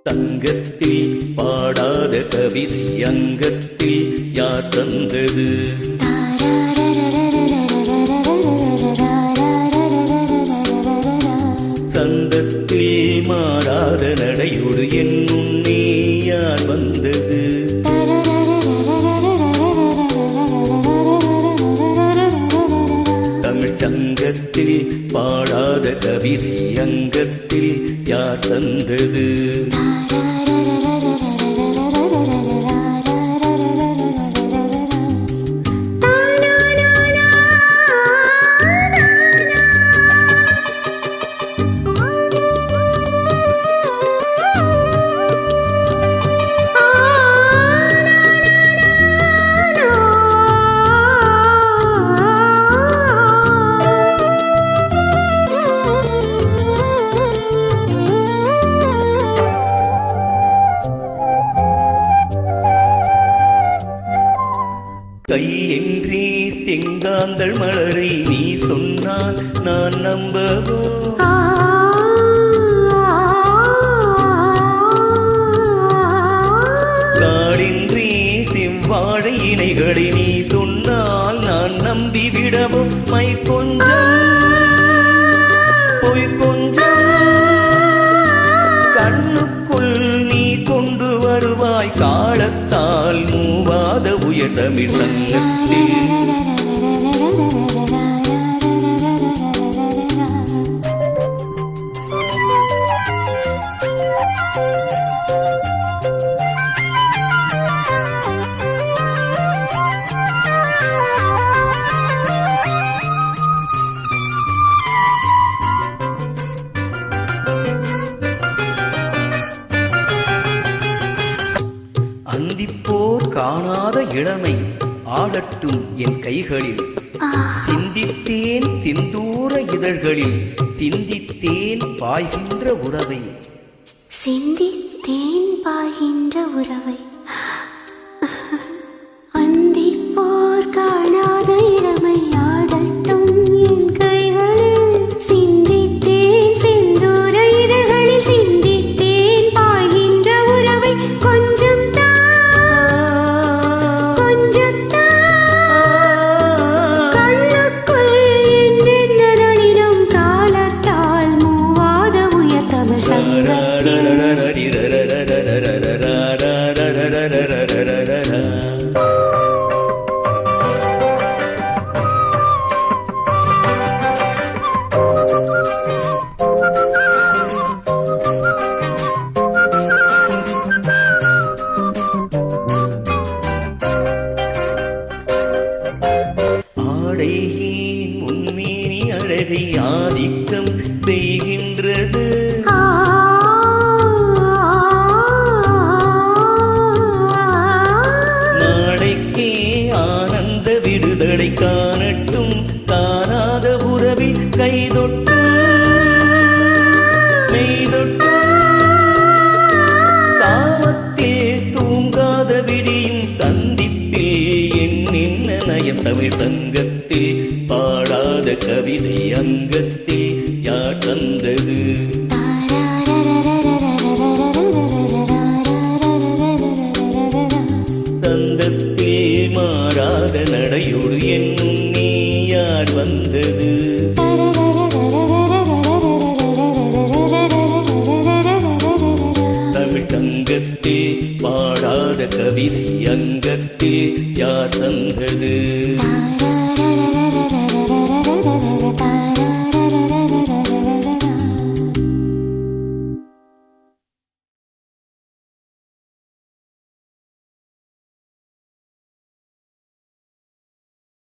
தங்கத்தில் பாடாத கவிதை அங்கத்தில் யார் தந்தது? சந்தத்தில் மாறாத நடையோடு என் முன்னே யார் வந்தது? தமிழ் சங்கத்தில் பாடாத கவிதை அங்கத்தில் யார் தந்தது? கையென்றே செங்காந்தள் மலரை நீ சொன்னால் நான் நம்பவோ? காடின்றே செவ்வாழை இணைகளை நீ சொன்னால் நான் நம்பிவிடவோ? மை கொஞ்சம் பொய் கொஞ்சம் கண்ணுக்குள் நீ கொண்டு வருவாய் காலத்தால் மூவாத உயர் தமிழ் சங்கத்தில். அந்திப்போர் காணாத இளமை ஆடட்டும் என் கைகளில். சிந்தித்தேன் சிந்தூர இதழ்களில் சிந்தித்தேன் பாய்கின்ற உறவை. சிந்தித்தேன் பாய்கின்ற உறவை. அந்திப்போர் காணாத இளமை ஆடட்டும் என் கைகளில். சிந்தித்தேன் சிந்தூர இதழ்களில் சிந்தித்தேன் பாய்கின்ற உறவை. கொஞ்சம் முன்மேனி அழகை ஆதிக்கம் செய்கின்றது. நாளைக்கே ஆனந்த விடுதலை காணட்டும் காணாத உறவில் கைதொட்டு மெய்தொட்டு. சாமத்தில் தூங்காத விடியும் சந்திப்பில் என் நின்ன நயம் தமிழ் சங்கத்தில் பாடாத கவிதை அங்கத்தில் யார் தந்தது? சந்தத்தில் மாறாத நடையோடு என் முன்னே யார் வந்தது? தமிழ் சங்கத்தில் பாடாத கவிதை அங்கத்தில் யார் தந்தது?